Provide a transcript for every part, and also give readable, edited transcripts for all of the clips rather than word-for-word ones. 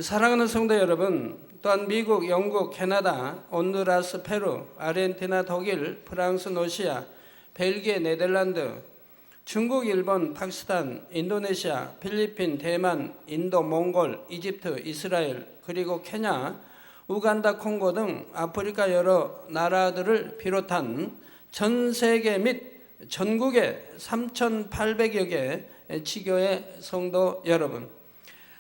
사랑하는 성도 여러분, 또한 미국, 영국, 캐나다, 온두라스, 페루, 아르헨티나, 독일, 프랑스, 러시아, 벨기에, 네덜란드, 중국, 일본, 파키스탄, 인도네시아, 필리핀, 대만, 인도, 몽골, 이집트, 이스라엘, 그리고 케냐, 우간다, 콩고 등 아프리카 여러 나라들을 비롯한 전 세계 및 전국의 3,800여 개 지교의 성도 여러분,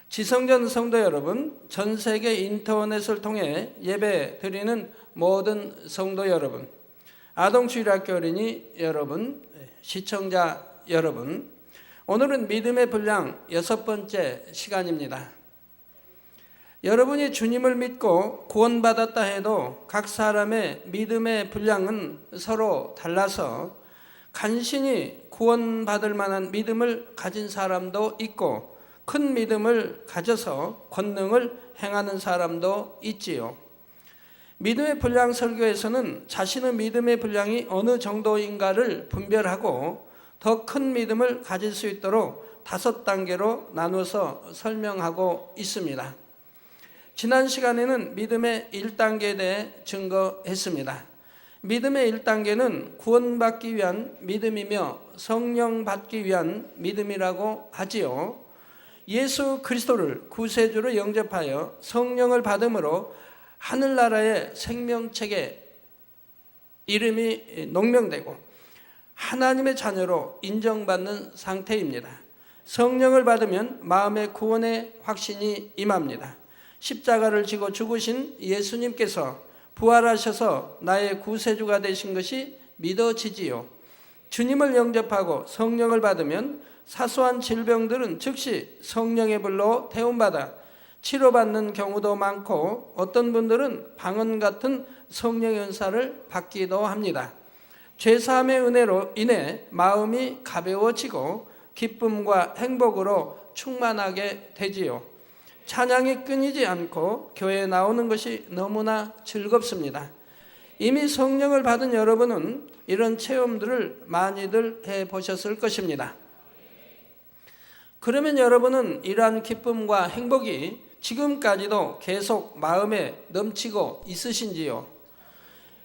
지성전 성도 여러분, 전 세계 인터넷을 통해 예배 드리는 모든 성도 여러분, 아동주일학교 어린이 여러분, 시청자 여러분, 오늘은 믿음의 분량 6번째 시간입니다. 여러분이 주님을 믿고 구원받았다 해도 각 사람의 믿음의 분량은 서로 달라서 간신히 구원받을 만한 믿음을 가진 사람도 있고 큰 믿음을 가져서 권능을 행하는 사람도 있지요. 믿음의 분량 설교에서는 자신의 믿음의 분량이 어느 정도인가를 분별하고 더 큰 믿음을 가질 수 있도록 5단계로 나누어서 설명하고 있습니다. 지난 시간에는 믿음의 1단계에 대해 증거했습니다. 믿음의 1단계는 구원받기 위한 믿음이며 성령 받기 위한 믿음이라고 하지요. 예수 그리스도를 구세주로 영접하여 성령을 받음으로 하늘나라의 생명책에 이름이 농명되고 하나님의 자녀로 인정받는 상태입니다. 성령을 받으면 마음의 구원의 확신이 임합니다. 십자가를 지고 죽으신 예수님께서 부활하셔서 나의 구세주가 되신 것이 믿어지지요. 주님을 영접하고 성령을 받으면 사소한 질병들은 즉시 성령의 불로 태움받아 치료받는 경우도 많고 어떤 분들은 방언 같은 성령의 은사를 받기도 합니다. 죄사함의 은혜로 인해 마음이 가벼워지고 기쁨과 행복으로 충만하게 되지요. 찬양이 끊이지 않고 교회에 나오는 것이 너무나 즐겁습니다. 이미 성령을 받은 여러분은 이런 체험들을 많이들 해보셨을 것입니다. 그러면 여러분은 이러한 기쁨과 행복이 지금까지도 계속 마음에 넘치고 있으신지요?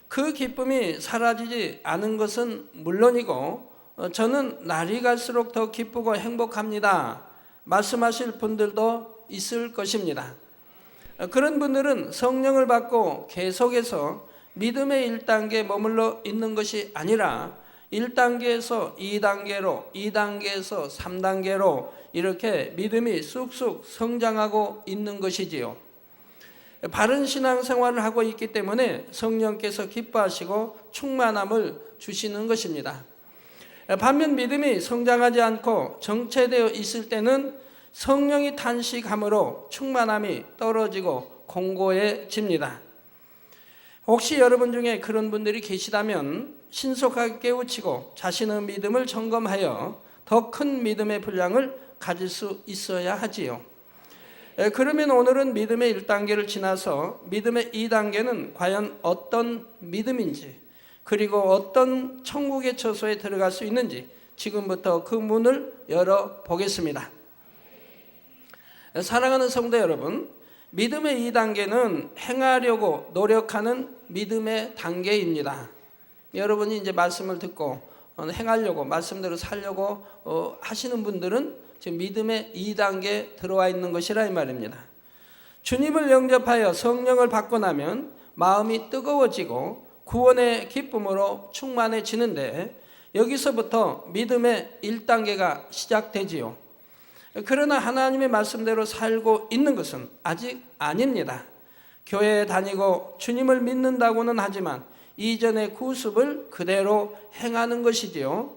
그 기쁨이 사라지지 않은 것은 물론이고 저는 날이 갈수록 더 기쁘고 행복합니다 말씀하실 분들도 있을 것입니다. 그런 분들은 성령을 받고 계속해서 믿음의 1단계에 머물러 있는 것이 아니라 1단계에서 2단계로, 2단계에서 3단계로 이렇게 믿음이 쑥쑥 성장하고 있는 것이지요. 바른 신앙생활을 하고 있기 때문에 성령께서 기뻐하시고 충만함을 주시는 것입니다. 반면 믿음이 성장하지 않고 정체되어 있을 때는 성령이 탄식함으로 충만함이 떨어지고 공고해집니다. 혹시 여러분 중에 그런 분들이 계시다면 신속하게 깨우치고 자신의 믿음을 점검하여 더 큰 믿음의 분량을 가질 수 있어야 하지요. 그러면 오늘은 믿음의 1단계를 지나서 믿음의 2단계는 과연 어떤 믿음인지 그리고 어떤 천국의 처소에 들어갈 수 있는지 지금부터 그 문을 열어보겠습니다. 사랑하는 성도 여러분, 믿음의 2단계는 행하려고 노력하는 믿음의 단계입니다. 여러분이 이제 말씀을 듣고 행하려고 말씀대로 살려고 하시는 분들은 지금 믿음의 2단계에 들어와 있는 것이라 이 말입니다. 주님을 영접하여 성령을 받고 나면 마음이 뜨거워지고 구원의 기쁨으로 충만해지는데 여기서부터 믿음의 1단계가 시작되지요. 그러나 하나님의 말씀대로 살고 있는 것은 아직 아닙니다. 교회에 다니고 주님을 믿는다고는 하지만 이전의 구습을 그대로 행하는 것이지요.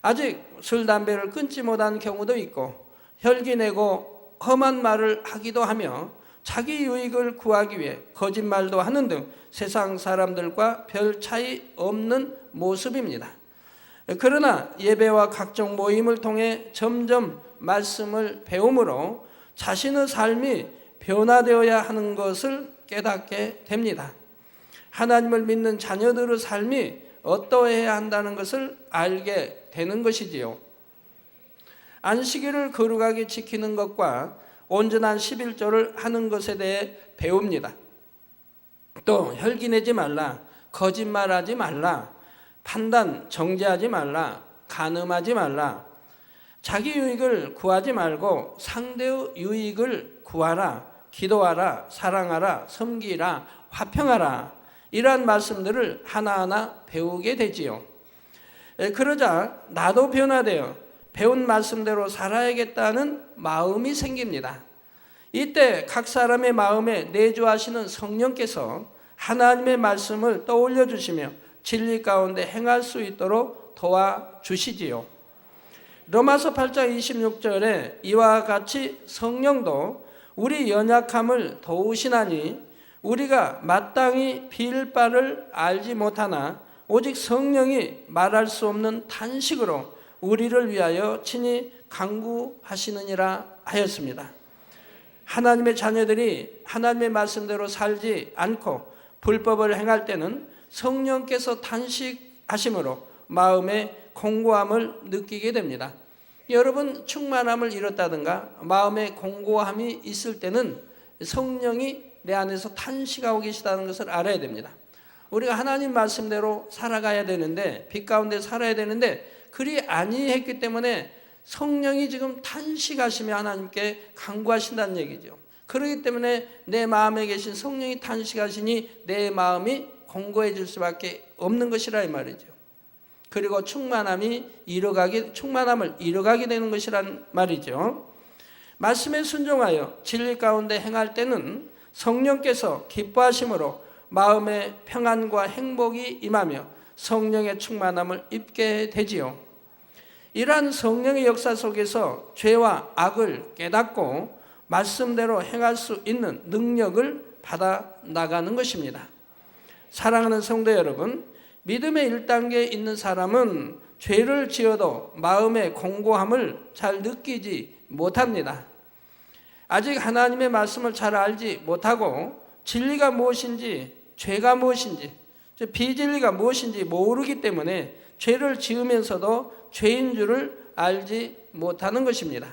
아직 술, 담배를 끊지 못한 경우도 있고 혈기내고 험한 말을 하기도 하며 자기 유익을 구하기 위해 거짓말도 하는 등 세상 사람들과 별 차이 없는 모습입니다. 그러나 예배와 각종 모임을 통해 점점 말씀을 배움으로 자신의 삶이 변화되어야 하는 것을 깨닫게 됩니다. 하나님을 믿는 자녀들의 삶이 어떠해야 한다는 것을 알게 되는 것이지요. 안식일을 거룩하게 지키는 것과 온전한 11조를 하는 것에 대해 배웁니다. 또 혈기내지 말라, 거짓말하지 말라, 판단 정죄하지 말라, 간음하지 말라, 자기 유익을 구하지 말고 상대의 유익을 구하라, 기도하라, 사랑하라, 섬기라, 화평하라. 이러한 말씀들을 하나하나 배우게 되지요. 그러자 나도 변화되어 배운 말씀대로 살아야겠다는 마음이 생깁니다. 이때 각 사람의 마음에 내주하시는 성령께서 하나님의 말씀을 떠올려 주시며 진리 가운데 행할 수 있도록 도와주시지요. 로마서 8장 26절에 이와 같이 성령도 우리 연약함을 도우시나니 우리가 마땅히 빌 바를 알지 못하나 오직 성령이 말할 수 없는 탄식으로 우리를 위하여 친히 간구하시느니라 하였습니다. 하나님의 자녀들이 하나님의 말씀대로 살지 않고 불법을 행할 때는 성령께서 탄식하심으로 마음에 공고함을 느끼게 됩니다. 여러분, 충만함을 잃었다든가 마음에 공고함이 있을 때는 성령이 내 안에서 탄식하고 계시다는 것을 알아야 됩니다. 우리가 하나님 말씀대로 살아가야 되는데, 빛 가운데 살아야 되는데 그리 아니했기 때문에 성령이 지금 탄식하시며 하나님께 간구하신다는 얘기죠. 그렇기 때문에 내 마음에 계신 성령이 탄식하시니 내 마음이 공고해질 수밖에 없는 것이라 이 말이죠. 그리고 충만함을 잃어가게 되는 것이란 말이죠. 말씀에 순종하여 진리 가운데 행할 때는 성령께서 기뻐하심으로 마음의 평안과 행복이 임하며 성령의 충만함을 입게 되지요. 이러한 성령의 역사 속에서 죄와 악을 깨닫고 말씀대로 행할 수 있는 능력을 받아 나가는 것입니다. 사랑하는 성도 여러분, 믿음의 1단계에 있는 사람은 죄를 지어도 마음의 공고함을 잘 느끼지 못합니다. 아직 하나님의 말씀을 잘 알지 못하고 진리가 무엇인지, 죄가 무엇인지, 비진리가 무엇인지 모르기 때문에 죄를 지으면서도 죄인 줄을 알지 못하는 것입니다.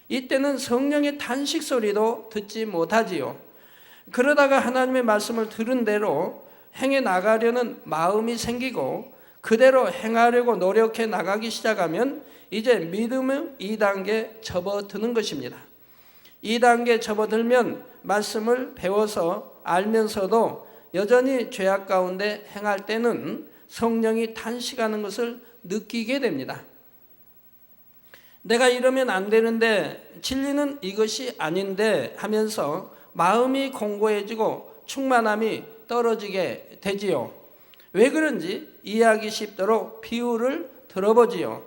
이때는 성령의 탄식 소리도 듣지 못하지요. 그러다가 하나님의 말씀을 들은 대로 행해 나가려는 마음이 생기고 그대로 행하려고 노력해 나가기 시작하면 이제 믿음의 2단계 접어드는 것입니다. 2단계 접어들면 말씀을 배워서 알면서도 여전히 죄악 가운데 행할 때는 성령이 탄식하는 것을 느끼게 됩니다. 내가 이러면 안 되는데, 진리는 이것이 아닌데 하면서 마음이 공고해지고 충만함이 떨어지게 되지요. 왜 그런지 이해하기 쉽도록 비유를 들어보지요.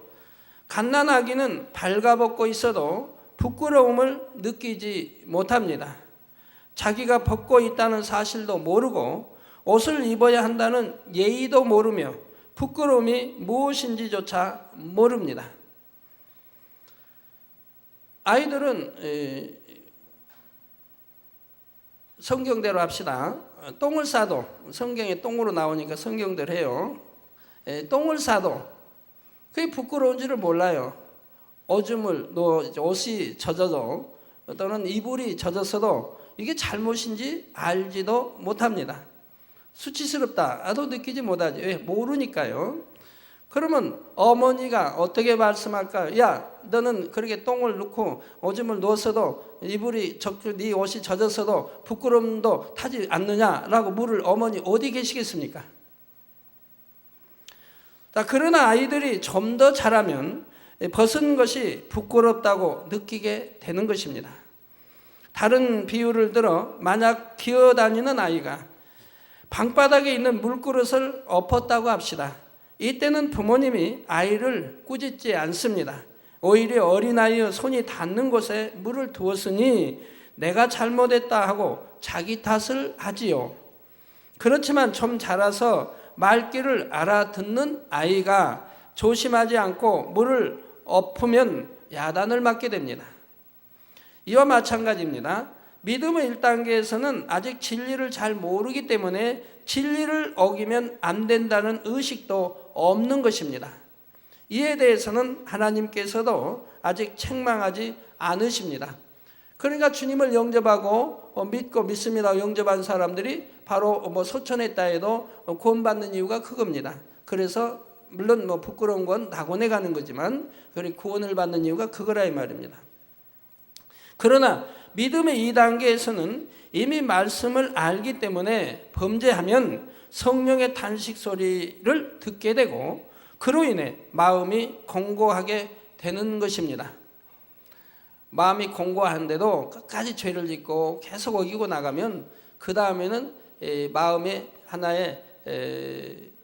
갓난아기는 발가벗고 있어도 부끄러움을 느끼지 못합니다. 자기가 벗고 있다는 사실도 모르고 옷을 입어야 한다는 예의도 모르며 부끄러움이 무엇인지조차 모릅니다. 아이들은 성경대로 합시다. 똥을 싸도, 성경에 똥으로 나오니까 성경대로 해요. 똥을 싸도 그게 부끄러운지를 몰라요. 오줌을 옷이 젖어도 또는 이불이 젖었어도 이게 잘못인지 알지도 못합니다. 수치스럽다도 느끼지 못하지. 왜? 모르니까요. 그러면 어머니가 어떻게 말씀할까요? 야, 너는 그렇게 똥을 넣고 오줌을 누웠어도 이불이 네 옷이 젖었어도 부끄러움도 타지 않느냐라고 물을 어머니 어디 계시겠습니까? 그러나 아이들이 좀 더 자라면 벗은 것이 부끄럽다고 느끼게 되는 것입니다. 다른 비유를 들어 만약 기어다니는 아이가 방바닥에 있는 물그릇을 엎었다고 합시다. 이때는 부모님이 아이를 꾸짖지 않습니다. 오히려 어린아이의 손이 닿는 곳에 물을 두었으니 내가 잘못했다 하고 자기 탓을 하지요. 그렇지만 좀 자라서 말귀를 알아듣는 아이가 조심하지 않고 물을 엎으면 야단을 맞게 됩니다. 이와 마찬가지입니다. 믿음의 1단계에서는 아직 진리를 잘 모르기 때문에 진리를 어기면 안 된다는 의식도 없는 것입니다. 이에 대해서는 하나님께서도 아직 책망하지 않으십니다. 그러니까 주님을 영접하고 믿고 믿습니다 영접한 사람들이 바로 소천했다 해도 구원받는 이유가 그겁니다. 그래서 물론 부끄러운 건 낙원에 가는 거지만 구원을 받는 이유가 그거라 이 말입니다. 그러나 믿음의 2단계에서는 이미 말씀을 알기 때문에 범죄하면 성령의 탄식 소리를 듣게 되고 그로 인해 마음이 공고하게 되는 것입니다. 마음이 공고한데도 끝까지 죄를 짓고 계속 어기고 나가면 그 다음에는 마음에 하나의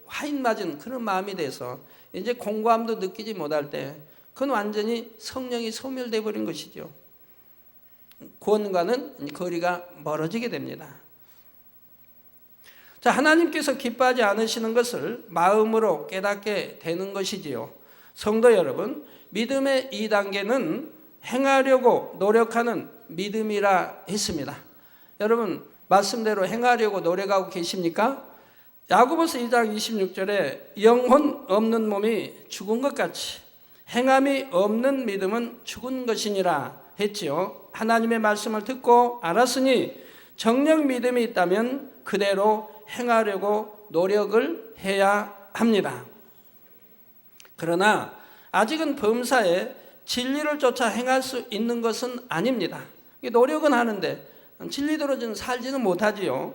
화인 맞은 그런 마음이 돼서 이제 공고함도 느끼지 못할 때 그건 완전히 성령이 소멸돼 버린 것이죠. 구원과는 거리가 멀어지게 됩니다. 자, 하나님께서 기뻐하지 않으시는 것을 마음으로 깨닫게 되는 것이지요. 성도 여러분, 믿음의 2단계는 행하려고 노력하는 믿음이라 했습니다. 여러분, 말씀대로 행하려고 노력하고 계십니까? 야고보서 2장 26절에 영혼 없는 몸이 죽은 것 같이 행함이 없는 믿음은 죽은 것이니라 했지요. 하나님의 말씀을 듣고 알았으니 정녕 믿음이 있다면 그대로 행하려고 노력을 해야 합니다. 그러나 아직은 범사에 진리를 쫓아 행할 수 있는 것은 아닙니다. 노력은 하는데 진리대로 살지는 못하지요.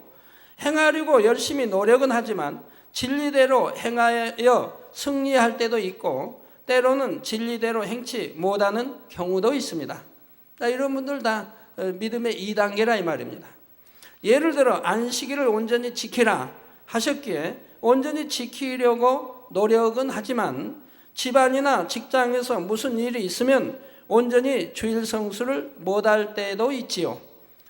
행하려고 열심히 노력은 하지만 진리대로 행하여 승리할 때도 있고 때로는 진리대로 행치 못하는 경우도 있습니다. 이런 분들 다 믿음의 2단계라 이 말입니다. 예를 들어 안식일을 온전히 지키라 하셨기에 온전히 지키려고 노력은 하지만 집안이나 직장에서 무슨 일이 있으면 온전히 주일 성수를 못할 때도 있지요.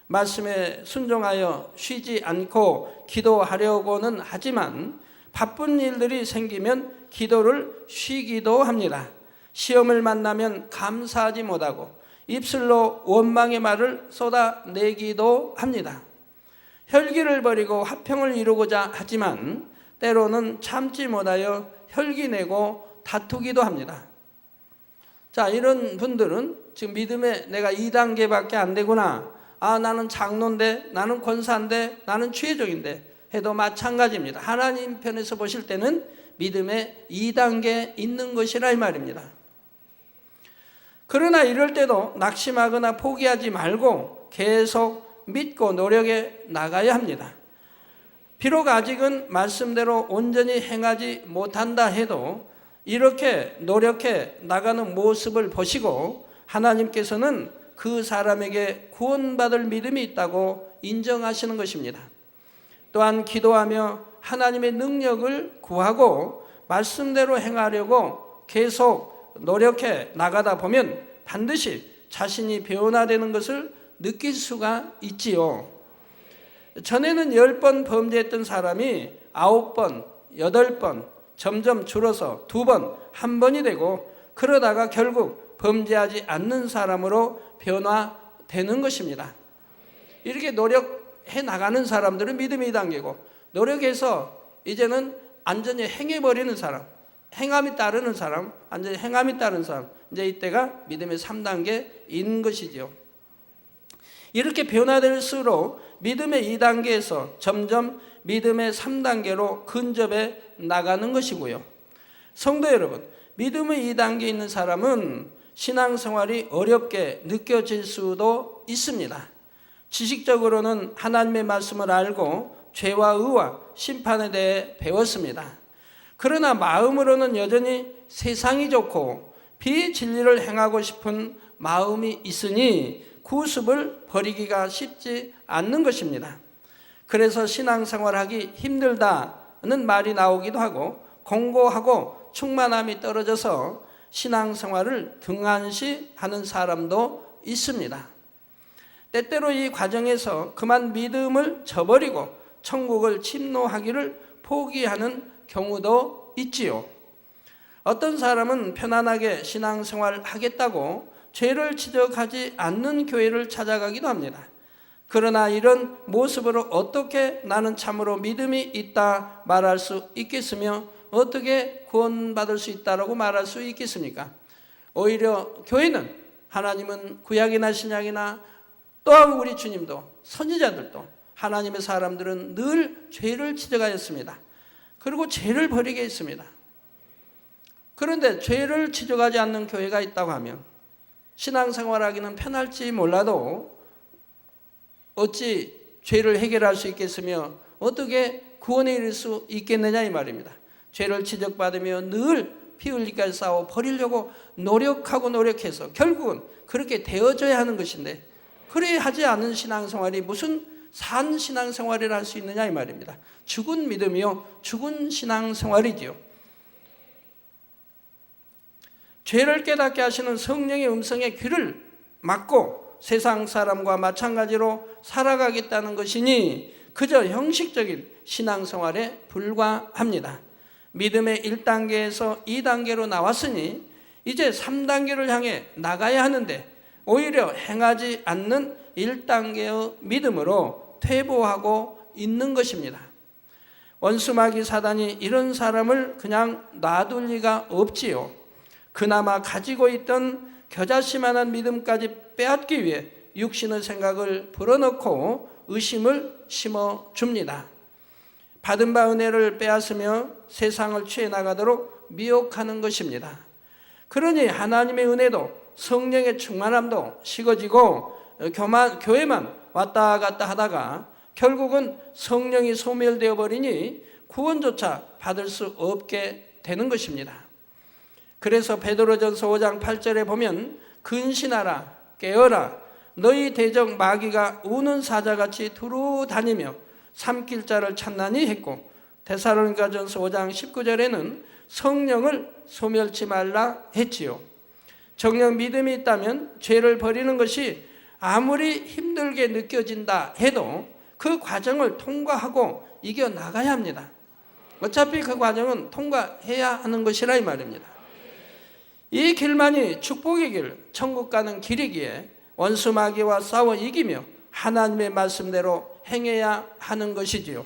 말씀에 순종하여 쉬지 않고 기도하려고는 하지만 바쁜 일들이 생기면 기도를 쉬기도 합니다. 시험을 만나면 감사하지 못하고 입술로 원망의 말을 쏟아내기도 합니다. 혈기를 버리고 화평을 이루고자 하지만 때로는 참지 못하여 혈기내고 다투기도 합니다. 자, 이런 분들은 지금 믿음에 내가 2단계밖에 안 되구나. 나는 장로인데, 나는 권사인데, 나는 취해종인데 해도 마찬가지입니다. 하나님 편에서 보실 때는 믿음의 2단계에 있는 것이라 이 말입니다. 그러나 이럴 때도 낙심하거나 포기하지 말고 계속 믿고 노력해 나가야 합니다. 비록 아직은 말씀대로 온전히 행하지 못한다 해도 이렇게 노력해 나가는 모습을 보시고 하나님께서는 그 사람에게 구원받을 믿음이 있다고 인정하시는 것입니다. 또한 기도하며 하나님의 능력을 구하고 말씀대로 행하려고 계속 노력해 나가다 보면 반드시 자신이 변화되는 것을 느낄 수가 있지요. 전에는 10번 범죄했던 사람이 9번, 8번 점점 줄어서 2번, 1번이 되고 그러다가 결국 범죄하지 않는 사람으로 변화되는 것입니다. 이렇게 노력해 나가는 사람들은 믿음의 2단계고 노력해서 이제는 완전히 행해버리는 사람, 행함이 따르는 사람, 완전히 행함이 따르는 사람, 이제 이때가 믿음의 3단계인 것이지요. 이렇게 변화될수록 믿음의 2단계에서 점점 믿음의 3단계로 근접해 나가는 것이고요. 성도 여러분, 믿음의 2단계에 있는 사람은 신앙생활이 어렵게 느껴질 수도 있습니다. 지식적으로는 하나님의 말씀을 알고 죄와 의와 심판에 대해 배웠습니다. 그러나 마음으로는 여전히 세상이 좋고 비진리를 행하고 싶은 마음이 있으니 구습을 버리기가 쉽지 않는 것입니다. 그래서 신앙생활하기 힘들다는 말이 나오기도 하고 공고하고 충만함이 떨어져서 신앙생활을 등한시하는 사람도 있습니다. 때때로 이 과정에서 그만 믿음을 저버리고 천국을 침노하기를 포기하는 경우도 있지요. 어떤 사람은 편안하게 신앙생활 하겠다고 죄를 지적하지 않는 교회를 찾아가기도 합니다. 그러나 이런 모습으로 어떻게 나는 참으로 믿음이 있다 말할 수 있겠으며 어떻게 구원받을 수 있다라고 말할 수 있겠습니까? 오히려 교회는 하나님은 구약이나 신약이나 또한 우리 주님도 선지자들도 하나님의 사람들은 늘 죄를 지적하였습니다. 그리고 죄를 버리게 했습니다. 그런데 죄를 지적하지 않는 교회가 있다고 하면 신앙생활하기는 편할지 몰라도 어찌 죄를 해결할 수 있겠으며 어떻게 구원에 이를 수 있겠느냐 이 말입니다. 죄를 지적받으며 늘 피 흘리기까지 싸워 버리려고 노력해서 결국은 그렇게 되어져야 하는 것인데 그래 하지 않은 신앙생활이 무슨 산 신앙생활을 할 수 있느냐 이 말입니다. 죽은 믿음이요 죽은 신앙생활이지요. 죄를 깨닫게 하시는 성령의 음성에 귀를 막고 세상 사람과 마찬가지로 살아가겠다는 것이니 그저 형식적인 신앙생활에 불과합니다. 믿음의 1단계에서 2단계로 나왔으니 이제 3단계를 향해 나가야 하는데 오히려 행하지 않는 1단계의 믿음으로 퇴보하고 있는 것입니다. 원수마귀 사단이 이런 사람을 그냥 놔둘 리가 없지요. 그나마 가지고 있던 겨자씨만한 믿음까지 빼앗기 위해 육신의 생각을 불어넣고 의심을 심어줍니다. 받은 바 은혜를 빼앗으며 세상을 취해 나가도록 미혹하는 것입니다. 그러니 하나님의 은혜도 성령의 충만함도 식어지고 교회만 왔다 갔다 하다가 결국은 성령이 소멸되어 버리니 구원조차 받을 수 없게 되는 것입니다. 그래서 베드로전서 5장 8절에 보면 근신하라 깨어라 너희 대적 마귀가 우는 사자같이 두루 다니며 삼킬 자를 찾나니 했고 데살로니가전서 5장 19절에는 성령을 소멸치 말라 했지요. 정녕 믿음이 있다면 죄를 버리는 것이 아무리 힘들게 느껴진다 해도 그 과정을 통과하고 이겨나가야 합니다. 어차피 그 과정은 통과해야 하는 것이라 이 말입니다. 이 길만이 축복의 길, 천국 가는 길이기에 원수 마귀와 싸워 이기며 하나님의 말씀대로 행해야 하는 것이지요.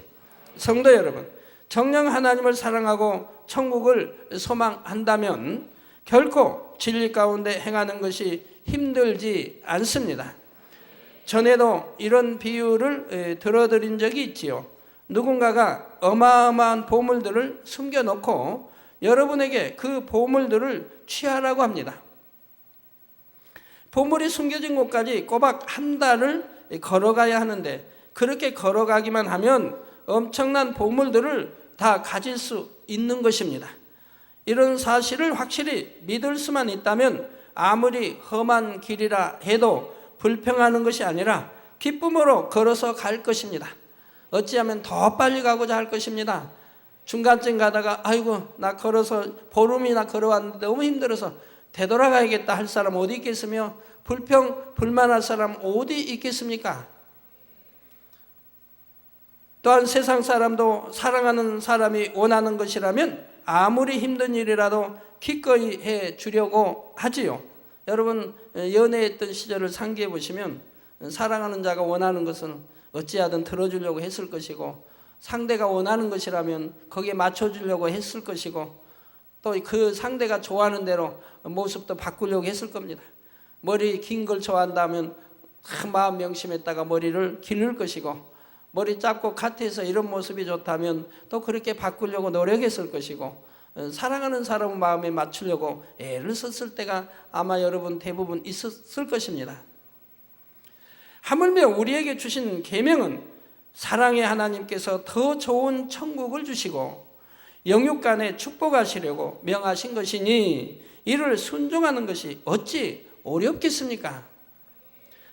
성도 여러분, 정녕 하나님을 사랑하고 천국을 소망한다면 결코 진리 가운데 행하는 것이 힘들지 않습니다. 전에도 이런 비유를 들어드린 적이 있지요. 누군가가 어마어마한 보물들을 숨겨놓고 여러분에게 그 보물들을 취하라고 합니다. 보물이 숨겨진 곳까지 꼬박 한 달을 걸어가야 하는데 그렇게 걸어가기만 하면 엄청난 보물들을 다 가질 수 있는 것입니다. 이런 사실을 확실히 믿을 수만 있다면 아무리 험한 길이라 해도 불평하는 것이 아니라 기쁨으로 걸어서 갈 것입니다. 어찌하면 더 빨리 가고자 할 것입니다. 중간쯤 가다가 아이고 나 걸어서 보름이나 걸어왔는데 너무 힘들어서 되돌아가야겠다 할 사람 어디 있겠으며 불만할 사람 어디 있겠습니까? 또한 세상 사람도 사랑하는 사람이 원하는 것이라면 아무리 힘든 일이라도 기꺼이 해 주려고 하지요. 여러분 연애했던 시절을 상기해 보시면 사랑하는 자가 원하는 것은 어찌하든 들어주려고 했을 것이고 상대가 원하는 것이라면 거기에 맞춰주려고 했을 것이고 또 그 상대가 좋아하는 대로 모습도 바꾸려고 했을 겁니다. 머리 긴 걸 좋아한다면 마음 명심했다가 머리를 기를 것이고 머리 짧고 카트해서 이런 모습이 좋다면 또 그렇게 바꾸려고 노력했을 것이고 사랑하는 사람의 마음에 맞추려고 애를 썼을 때가 아마 여러분 대부분 있었을 것입니다. 하물며 우리에게 주신 계명은 사랑의 하나님께서 더 좋은 천국을 주시고 영육간에 축복하시려고 명하신 것이니 이를 순종하는 것이 어찌 어렵겠습니까?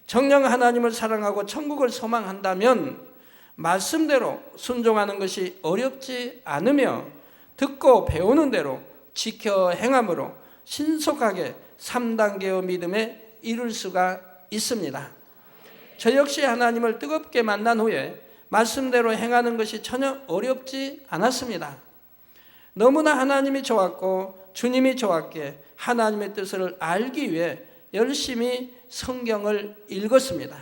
정녕 하나님을 사랑하고 천국을 소망한다면 말씀대로 순종하는 것이 어렵지 않으며 듣고 배우는 대로 지켜 행함으로 신속하게 3단계의 믿음에 이룰 수가 있습니다. 저 역시 하나님을 뜨겁게 만난 후에 말씀대로 행하는 것이 전혀 어렵지 않았습니다. 너무나 하나님이 좋았고 주님이 좋았기에 하나님의 뜻을 알기 위해 열심히 성경을 읽었습니다.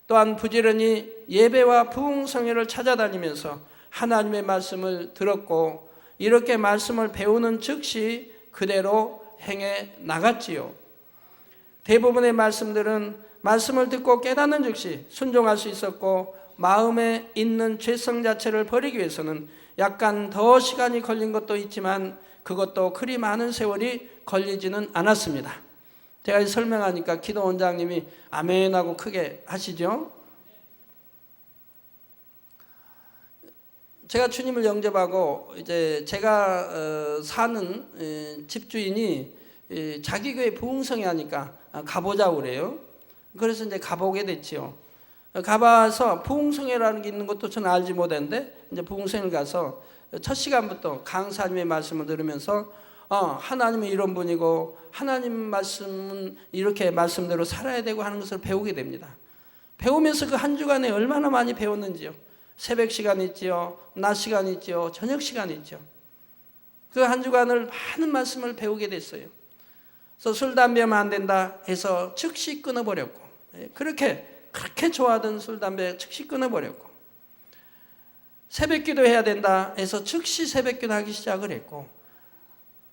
또한 부지런히 예배와 부흥성회를 찾아다니면서 하나님의 말씀을 들었고 이렇게 말씀을 배우는 즉시 그대로 행해 나갔지요. 대부분의 말씀들은 말씀을 듣고 깨닫는 즉시 순종할 수 있었고, 마음에 있는 죄성 자체를 버리기 위해서는 약간 더 시간이 걸린 것도 있지만 그것도 그리 많은 세월이 걸리지는 않았습니다. 제가 설명하니까 기도 원장님이 아멘 하고 크게 하시죠. 제가 주님을 영접하고 이제 제가 사는 집주인이 자기 교회 부흥성에 하니까 가보자고 그래요. 그래서 이제 가보게 됐지요. 가봐서 부흥성회라는 게 있는 것도 저는 알지 못했는데, 이제 부흥성회를 가서 첫 시간부터 강사님의 말씀을 들으면서 하나님은 이런 분이고 하나님 말씀은 이렇게 말씀대로 살아야 되고 하는 것을 배우게 됩니다. 배우면서 그 한 주간에 얼마나 많이 배웠는지요. 새벽 시간 있지요, 낮 시간 있지요, 저녁 시간 있죠. 그 한 주간을 많은 말씀을 배우게 됐어요. 그래서 술, 담배 하면 안 된다 해서 즉시 끊어버렸고, 그렇게 좋아하던 술, 담배 즉시 끊어버렸고, 새벽 기도 해야 된다 해서 즉시 새벽 기도 하기 시작을 했고,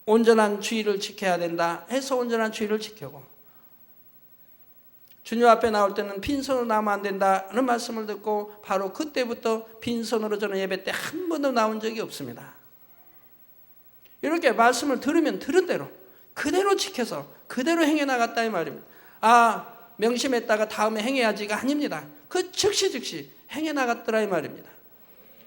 온전한 주의를 지켜야 된다 해서 온전한 주의를 지키고, 주님 앞에 나올 때는 빈손으로 나오면 안 된다는 말씀을 듣고 바로 그때부터 빈손으로 저는 예배 때 한 번도 나온 적이 없습니다. 이렇게 말씀을 들으면 들은 대로 그대로 지켜서 그대로 행해 나갔다 이 말입니다. 명심했다가 다음에 행해야지가 아닙니다. 그 즉시 행해 나갔더라 이 말입니다.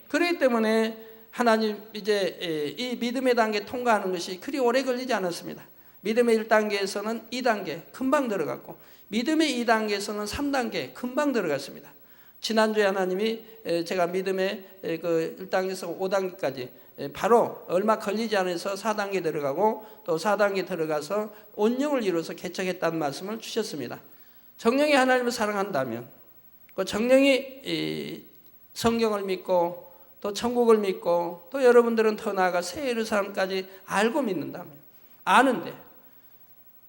그렇기 때문에 하나님 이제 이 믿음의 단계 통과하는 것이 그리 오래 걸리지 않았습니다. 믿음의 1단계에서는 2단계 금방 들어갔고, 믿음의 2단계에서는 3단계 금방 들어갔습니다. 지난주에 하나님이 제가 믿음의 그 1단계에서 5단계까지 바로 얼마 걸리지 않아서 4단계 들어가고, 또 4단계 들어가서 온영을 이루어서 개척했다는 말씀을 주셨습니다. 정령이 하나님을 사랑한다면, 그 정령이 성경을 믿고 또 천국을 믿고, 또 여러분들은 더 나아가 새 예루살렘까지 알고 믿는다면, 아는데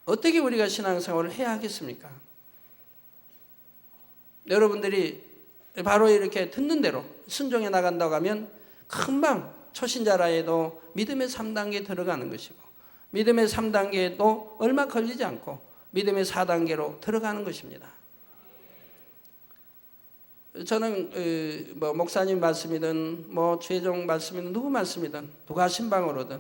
어떻게 우리가 신앙생활을 해야 하겠습니까? 여러분들이 바로 이렇게 듣는 대로 순종해 나간다고 하면 금방 초신자라 해도 믿음의 3단계에 들어가는 것이고, 믿음의 3단계에도 얼마 걸리지 않고 믿음의 4단계로 들어가는 것입니다. 저는 목사님 말씀이든 최종 말씀이든 누구 말씀이든 누가 신방으로든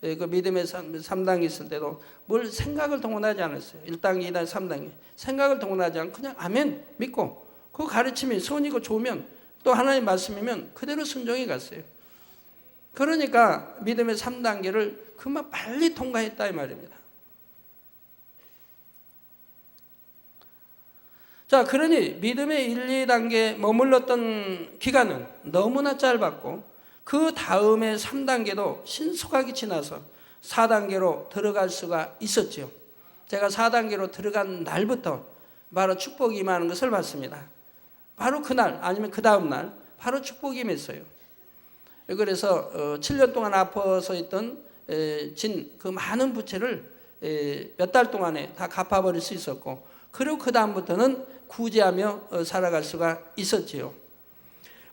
그 믿음의 3단계 있을 때도 뭘 생각을 동원하지 않았어요. 1단계, 2단계, 3단계 생각을 동원하지 않고 그냥 아멘 믿고, 그 가르침이 선이고 좋으면 또 하나님 말씀이면 그대로 순종해 갔어요. 그러니까 믿음의 3단계를 그만 빨리 통과했다 이 말입니다. 자, 그러니 믿음의 1, 2단계 머물렀던 기간은 너무나 짧았고, 그 다음에 3단계도 신속하게 지나서 4단계로 들어갈 수가 있었죠. 제가 4단계로 들어간 날부터 바로 축복이 임하는 것을 봤습니다. 바로 그날 아니면 그 다음 날 바로 축복이 임했어요. 그래서 7년 동안 아파서 있던 그 많은 부채를 몇 달 동안에 다 갚아버릴 수 있었고, 그리고 그 다음부터는 구제하며 살아갈 수가 있었지요.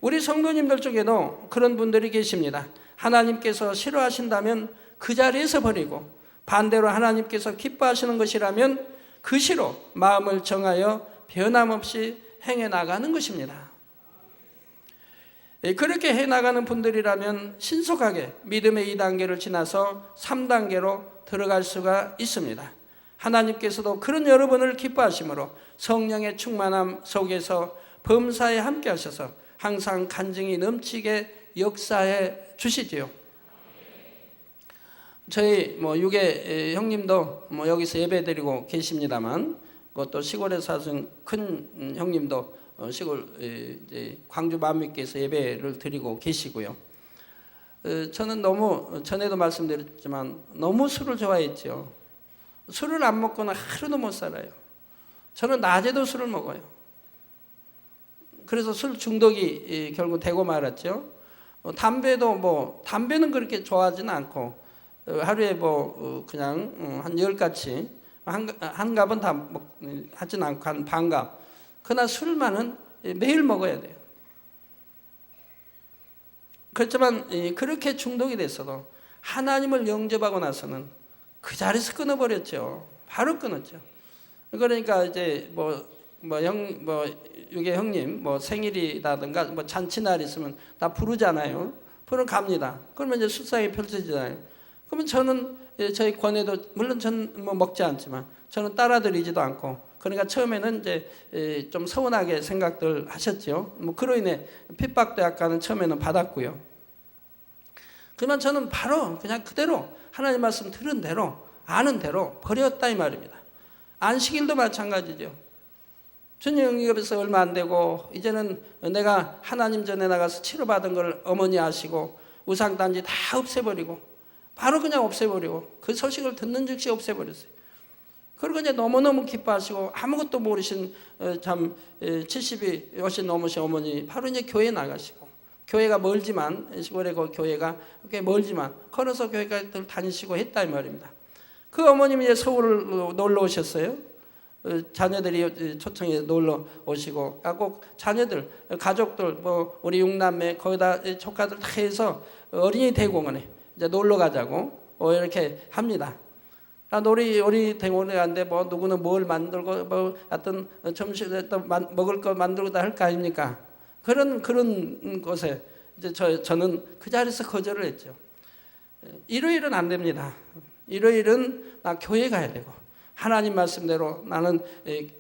우리 성도님들 중에도 그런 분들이 계십니다. 하나님께서 싫어하신다면 그 자리에서 버리고, 반대로 하나님께서 기뻐하시는 것이라면 그 시로 마음을 정하여 변함없이 행해 나가는 것입니다. 그렇게 해나가는 분들이라면 신속하게 믿음의 2단계를 지나서 3단계로 들어갈 수가 있습니다. 하나님께서도 그런 여러분을 기뻐하심으로 성령의 충만함 속에서 범사에 함께 하셔서 항상 간증이 넘치게 역사해 주시지요. 저희 유괴 형님도 여기서 예배드리고 계십니다만, 그것도 시골에서 사신 큰 형님도 시골 이제 광주 만미께서 예배를 드리고 계시고요. 저는 너무 전에도 말씀드렸지만 너무 술을 좋아했죠. 술을 안 먹고는 하루도 못 살아요. 저는 낮에도 술을 먹어요. 그래서 술 중독이 결국 되고 말았죠. 담배도 담배는 그렇게 좋아하지는 않고 하루에 그냥 한 10가지 한 갑은 다 하진 않고 한 반갑. 그러나 술만은 매일 먹어야 돼요. 그렇지만 그렇게 중독이 됐어도 하나님을 영접하고 나서는 그 자리에서 끊어버렸죠. 바로 끊었죠. 그러니까 이제 유괴 형님 생일이라든가 잔치날 있으면 다 부르잖아요. 부르러 갑니다. 그러면 이제 술상이 펼쳐지잖아요. 그러면 저는 저희 권해도 물론 저는 먹지 않지만 저는 따라드리지도 않고, 그러니까 처음에는 이제 좀 서운하게 생각들 하셨죠. 그로 인해 핍박도 약간은 처음에는 받았고요. 그러면 저는 바로 그냥 그대로 하나님 말씀 들은 대로 아는 대로 버렸다 이 말입니다. 안식일도 마찬가지죠. 주님 영접해서 얼마 안 되고 이제는 내가 하나님 전에 나가서 치료받은 걸 어머니 아시고 우상단지 다 없애버리고 바로 그냥 없애버리고 그 소식을 듣는 즉시 없애버렸어요. 그리고 이제 너무너무 기뻐하시고 아무것도 모르신 참 70이 훨씬 넘으신 어머니 바로 이제 교회 나가시고, 교회가 멀지만 시골에 그 교회가 꽤 멀지만 걸어서 교회까지 다니시고 했다 이 말입니다. 그 어머님이 이제 서울을 놀러 오셨어요. 자녀들이 초청해서 놀러 오시고, 꼭 자녀들, 가족들, 우리 6남매 거기다 조카들 다 해서 어린이 대공원에 이제 놀러 가자고 이렇게 합니다. 우리 대공원에 갔는데 누구는 뭘 만들고 하여튼 점심에 또 먹을 거 만들고 다 할 거 아닙니까? 그런 곳에 이제 저는 그 자리에서 거절을 했죠. 일요일은 안 됩니다. 일요일은 나 교회 가야 되고 하나님 말씀대로 나는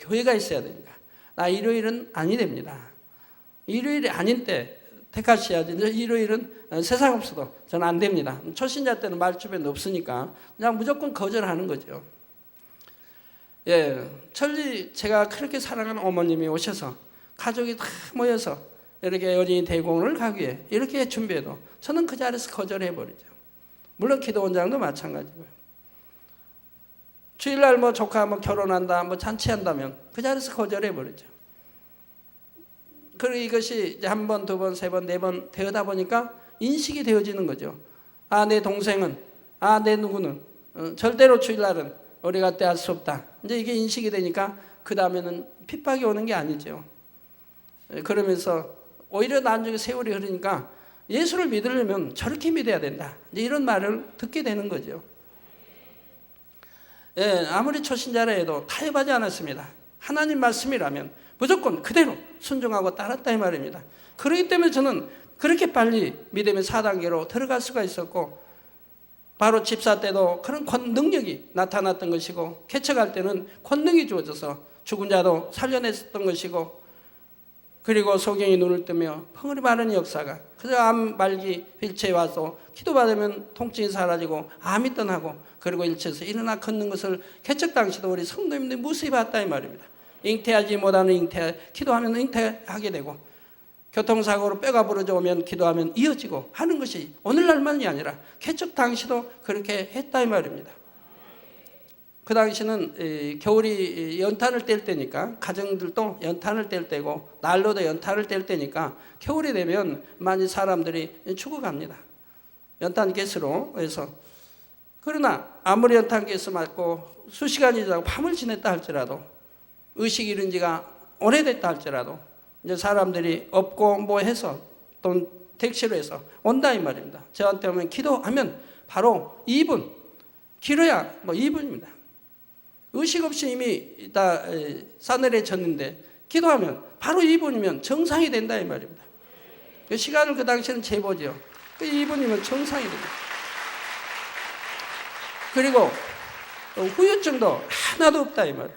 교회가 있어야 되니까 나 일요일은 아니 됩니다. 일요일이 아닌 때 택하셔야지. 일요일은 세상 없어도 저는 안 됩니다. 초신자 때는 말 주변에 없으니까 그냥 무조건 거절하는 거죠. 천리 제가 그렇게 사랑하는 어머님이 오셔서 가족이 다 모여서 이렇게 어린이 대공원을 가기 위해 이렇게 준비해도 저는 그 자리에서 거절해버리죠. 물론 기도원장도 마찬가지고요. 주일날 조카 결혼한다, 잔치한다면 그 자리에서 거절해버리죠. 그리고 이것이 이제 한 번, 두 번, 세 번, 네 번 되다 보니까 인식이 되어지는 거죠. 내 동생은, 내 누구는 절대로 주일날은 우리가 떼할 수 없다. 이제 이게 인식이 되니까 그 다음에는 핍박이 오는 게 아니죠. 그러면서 오히려 나중에 세월이 흐르니까 예수를 믿으려면 저렇게 믿어야 된다. 이제 이런 말을 듣게 되는 거죠. 아무리 초신자라 해도 타협하지 않았습니다. 하나님 말씀이라면 무조건 그대로 순종하고 따랐다 이 말입니다. 그렇기 때문에 저는 그렇게 빨리 믿음의 4단계로 들어갈 수가 있었고, 바로 집사 때도 그런 능력이 나타났던 것이고, 개척할 때는 권능이 주어져서 죽은 자도 살려냈었던 것이고, 그리고 소경이 눈을 뜨며 펑울이 마르는 역사가, 그저 암 말기 일체에 와서 기도받으면 통증이 사라지고 암이 떠나고, 그리고 일체에서 일어나 걷는 것을 개척 당시도 우리 성도님들이 무수히 봤다 이 말입니다. 잉태하지 못하는 기도하면 잉태하게 되고, 교통사고로 뼈가 부러져 오면 기도하면 이어지고 하는 것이 오늘날만이 아니라 개척 당시도 그렇게 했다 이 말입니다. 그 당시는 겨울이 연탄을 뗄 때니까 가정들도 연탄을 뗄 때고 난로도 연탄을 뗄 때니까 겨울이 되면 많이 사람들이 죽어갑니다. 연탄가스로 해서. 그러나 아무리 연탄가스 맞고 수시간이 지나고 밤을 지냈다 할지라도, 의식 잃은 지가 오래됐다 할지라도 이제 사람들이 없고 해서 또 택시로 해서 온다 이 말입니다. 저한테 오면 기도하면 바로 2분, 길어야 2분입니다. 의식 없이 이미 다 싸늘해 졌는데 기도하면 바로 2분이면 정상이 된다 이 말입니다. 그 시간을 그 당시에는 재보죠. 그 2분이면 정상이 됩니다. 그리고 후유증도 하나도 없다 이 말.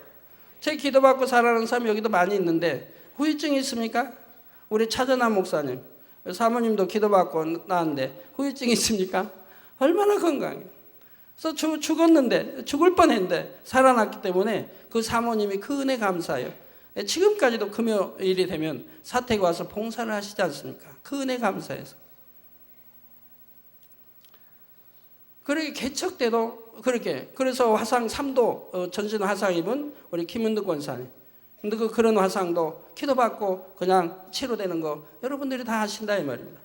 제 기도받고 살아가는 사람이 여기도 많이 있는데 후유증이 있습니까? 우리 차전한 목사님, 사모님도 기도받고 나왔는데 후유증이 있습니까? 얼마나 건강해요. 그래서 죽었는데, 죽을 뻔했는데 살아났기 때문에 그 사모님이 그 은혜 감사해요. 지금까지도 금요일이 되면 사택에 와서 봉사를 하시지 않습니까? 그 은혜 감사해서. 그렇게 개척 때도 그렇게, 그래서 화상 3도 전신 화상 입은 우리 김은득 권사님, 근데 그런 화상도 기도받고 그냥 치료되는 거 여러분들이 다 하신다 이 말입니다.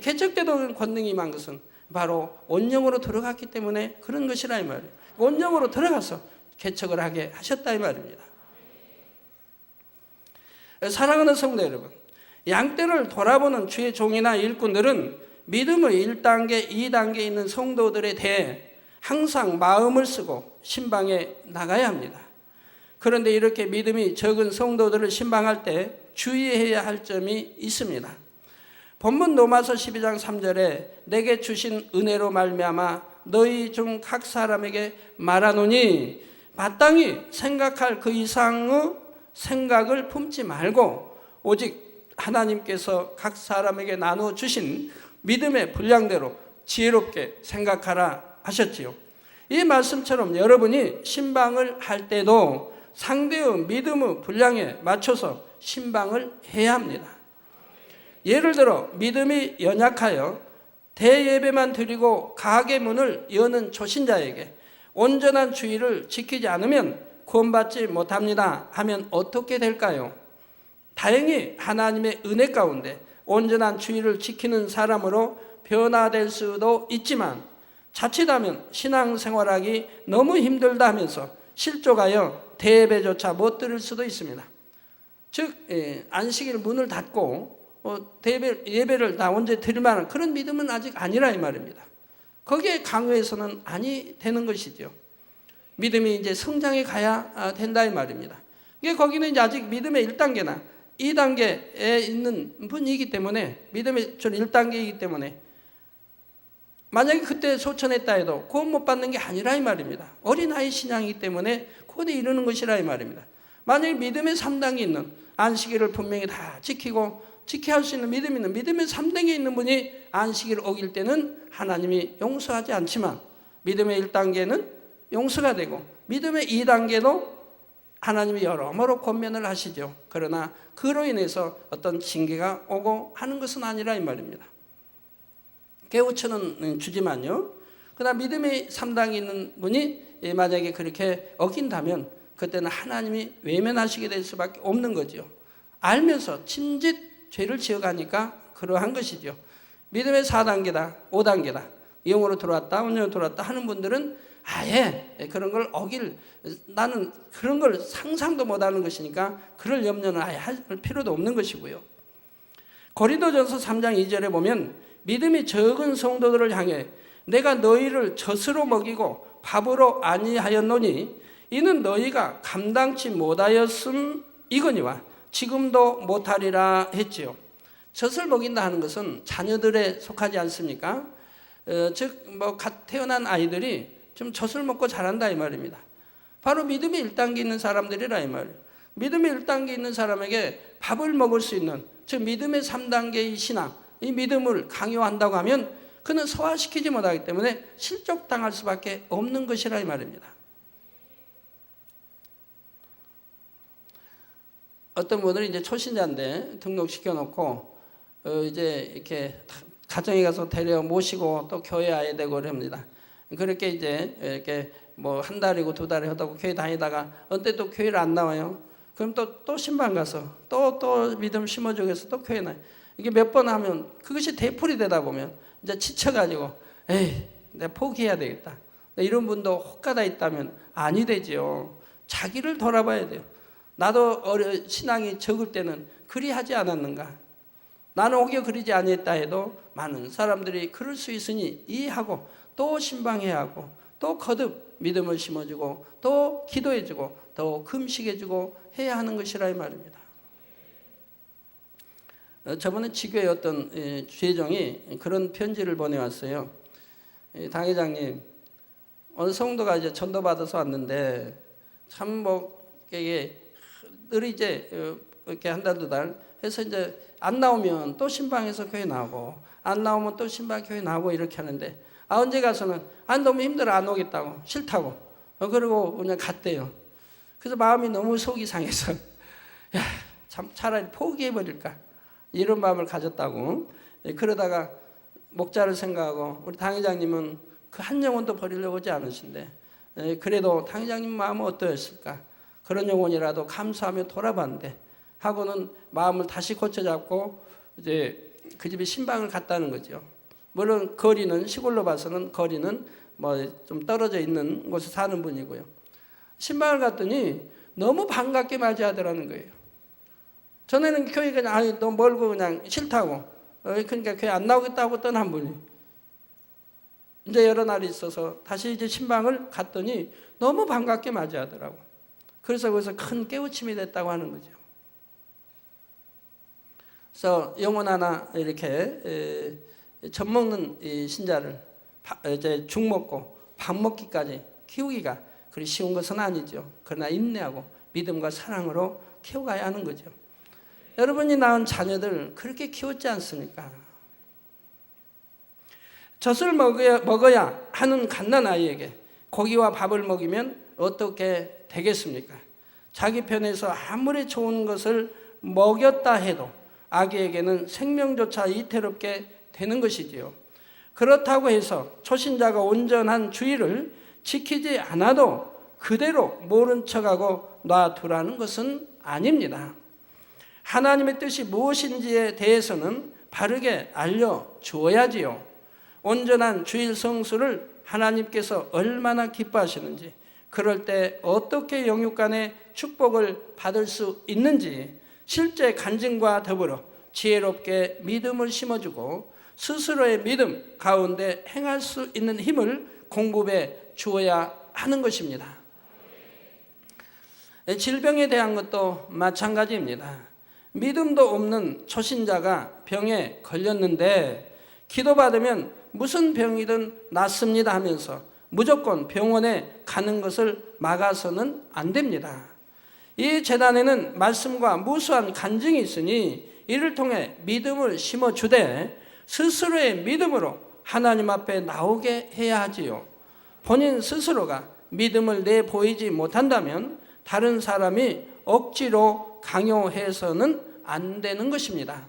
개척 때도 권능이 임한 것은 바로 온영으로 들어갔기 때문에 그런 것이라 이 말이에요. 온영으로 들어가서 개척을 하게 하셨다 이 말입니다. 사랑하는 성도 여러분, 양떼를 돌아보는 주의 종이나 일꾼들은 믿음의 1단계, 2단계에 있는 성도들에 대해 항상 마음을 쓰고 신방에 나가야 합니다. 그런데 이렇게 믿음이 적은 성도들을 신방할 때 주의해야 할 점이 있습니다. 본문 로마서 12장 3절에 내게 주신 은혜로 말미암아 너희 중 각 사람에게 말하노니 마땅히 생각할 그 이상의 생각을 품지 말고 오직 하나님께서 각 사람에게 나누어 주신 믿음의 분량대로 지혜롭게 생각하라 하셨지요. 이 말씀처럼 여러분이 신방을 할 때도 상대의 믿음의 분량에 맞춰서 신방을 해야 합니다. 예를 들어 믿음이 연약하여 대예배만 드리고 가게 문을 여는 초신자에게 온전한 주의를 지키지 않으면 구원받지 못합니다 하면 어떻게 될까요? 다행히 하나님의 은혜 가운데 온전한 주의를 지키는 사람으로 변화될 수도 있지만 자칫하면 신앙생활하기 너무 힘들다 하면서 실족하여 대예배조차 못 드릴 수도 있습니다. 즉 안식일 문을 닫고 예배를 다 언제 드릴 만한 그런 믿음은 아직 아니라 이 말입니다. 거기에 강요해서는 아니 되는 것이죠. 믿음이 이제 성장해 가야 된다 이 말입니다. 이게 거기는 이제 아직 믿음의 1단계나 2단계에 있는 분이기 때문에 믿음의 1단계이기 때문에 만약에 그때 소천했다 해도 구원 못 받는 게 아니라 이 말입니다. 어린아이 신앙이기 때문에 곧에 이르는 것이라 이 말입니다. 만약에 믿음의 3단계 있는 안식일을 분명히 다 지켜야 할 수 있는 믿음이 있는 믿음의 3단계에 있는 분이 안식일을 어길 때는 하나님이 용서하지 않지만 믿음의 1단계는 용서가 되고 믿음의 2단계도 하나님이 여러모로 권면을 하시죠. 그러나 그로 인해서 어떤 징계가 오고 하는 것은 아니라 이 말입니다. 깨우쳐는 주지만요. 그러나 믿음의 3단계 있는 분이 만약에 그렇게 어긴다면 그때는 하나님이 외면하시게 될 수밖에 없는 거죠. 알면서 짐짓 죄를 지어가니까 그러한 것이죠. 믿음의 4단계다, 5단계다. 영으로 들어왔다, 온전으로 들어왔다 하는 분들은 아예 그런 걸 나는 그런 걸 상상도 못하는 것이니까 그럴 염려는 아예 할 필요도 없는 것이고요. 고린도전서 3장 2절에 보면 믿음이 적은 성도들을 향해 내가 너희를 젖으로 먹이고 밥으로 아니하였노니 이는 너희가 감당치 못하였음이거니와 지금도 못하리라 했지요. 젖을 먹인다 하는 것은 자녀들에 속하지 않습니까? 즉 태어난 아이들이 좀 젖을 먹고 자란다 이 말입니다. 바로 믿음의 1단계 있는 사람들이라 이 말이에요. 믿음의 1단계 있는 사람에게 밥을 먹을 수 있는 즉 믿음의 3단계의 신앙 이 믿음을 강요한다고 하면 그는 소화시키지 못하기 때문에 실족당할 수밖에 없는 것이라 이 말입니다. 어떤 분들이 이제 초신자인데 등록시켜 놓고 이제 이렇게 가정에 가서 데려 모시고 또 교회 와야 되고 그럽니다. 그렇게 이제 이렇게 뭐 한 달이고 두 달이 하다고 교회 다니다가 언제 또 교회를 안 나와요. 그럼 또 신방 가서 또 믿음 심어주기 위해서 또 교회 나요. 이게 몇 번 하면 그것이 되풀이 되다 보면 이제 지쳐가지고 에이 내가 포기해야 되겠다. 이런 분도 혹가다 있다면 아니 되지요. 자기를 돌아봐야 돼요. 나도 신앙이 적을 때는 그리 하지 않았는가. 나는 혹여 그러지 아니했다 해도 많은 사람들이 그럴 수 있으니 이해하고 또 신방해야 하고 또 거듭 믿음을 심어주고 또 기도해주고 또 금식해주고 해야 하는 것이라 이 말입니다. 저번에 지교의 어떤 주회장이 그런 편지를 보내왔어요. 당회장님 어느 성도가 이제 전도받아서 왔는데 참 이게 늘 이제 이렇게 한 달 두 달 해서 이제 안 나오면 또 신방에서 교회 나오고 안 나오면 또 신방 교회 나오고 이렇게 하는데 언제 가서는 너무 힘들어 안 오겠다고 싫다고 그러고 그냥 갔대요. 그래서 마음이 너무 속이 상해서 야, 참 차라리 포기해버릴까 이런 마음을 가졌다고. 그러다가 목자를 생각하고 우리 당회장님은 그 한 영혼도 버리려고 하지 않으신데 그래도 당회장님 마음은 어떠했을까 그런 영혼이라도 감사하며 돌아봤는데 하고는 마음을 다시 고쳐잡고 이제 그 집에 신방을 갔다는 거죠. 물론 거리는 시골로 봐서는 거리는 뭐 좀 떨어져 있는 곳에 사는 분이고요. 신방을 갔더니 너무 반갑게 맞이하더라는 거예요. 전에는 교회 그냥 너무 멀고 그냥 싫다고 그러니까 교회 안 나오겠다고 떠난 분이 이제 여러 날이 있어서 다시 이제 신방을 갔더니 너무 반갑게 맞이하더라고. 그래서 거기서 큰 깨우침이 됐다고 하는 거죠. 그래서 영혼 하나 이렇게 젖 먹는 이 신자를 이제 죽 먹고 밥 먹기까지 키우기가 그리 쉬운 것은 아니죠. 그러나 인내하고 믿음과 사랑으로 키워가야 하는 거죠. 여러분이 낳은 자녀들 그렇게 키웠지 않습니까? 젖을 먹어야 하는 갓난아이에게 고기와 밥을 먹이면 어떻게 되겠습니까? 자기 편에서 아무리 좋은 것을 먹였다 해도 아기에게는 생명조차 위태롭게 되는 것이지요. 그렇다고 해서 초신자가 온전한 주의를 지키지 않아도 그대로 모른 척하고 놔두라는 것은 아닙니다. 하나님의 뜻이 무엇인지에 대해서는 바르게 알려주어야지요. 온전한 주일 성수를 하나님께서 얼마나 기뻐하시는지, 그럴 때 어떻게 영육간의 축복을 받을 수 있는지 실제 간증과 더불어 지혜롭게 믿음을 심어주고 스스로의 믿음 가운데 행할 수 있는 힘을 공급해 주어야 하는 것입니다. 질병에 대한 것도 마찬가지입니다. 믿음도 없는 초신자가 병에 걸렸는데 기도받으면 무슨 병이든 낫습니다 하면서 무조건 병원에 가는 것을 막아서는 안 됩니다. 이 재단에는 말씀과 무수한 간증이 있으니 이를 통해 믿음을 심어주되 스스로의 믿음으로 하나님 앞에 나오게 해야 하지요. 본인 스스로가 믿음을 내보이지 못한다면 다른 사람이 억지로 강요해서는 안 되는 것입니다.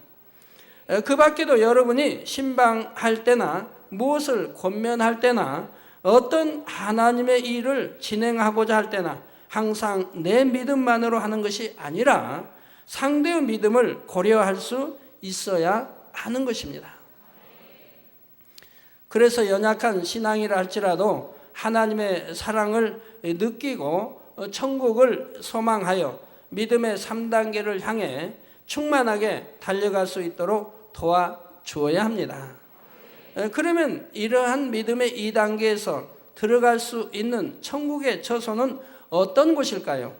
그 밖에도 여러분이 신방할 때나 무엇을 권면할 때나 어떤 하나님의 일을 진행하고자 할 때나 항상 내 믿음만으로 하는 것이 아니라 상대의 믿음을 고려할 수 있어야 하는 것입니다. 그래서 연약한 신앙이라 할지라도 하나님의 사랑을 느끼고 천국을 소망하여 믿음의 3단계를 향해 충만하게 달려갈 수 있도록 도와주어야 합니다. 그러면 이러한 믿음의 2단계에서 들어갈 수 있는 천국의 처소는 어떤 곳일까요?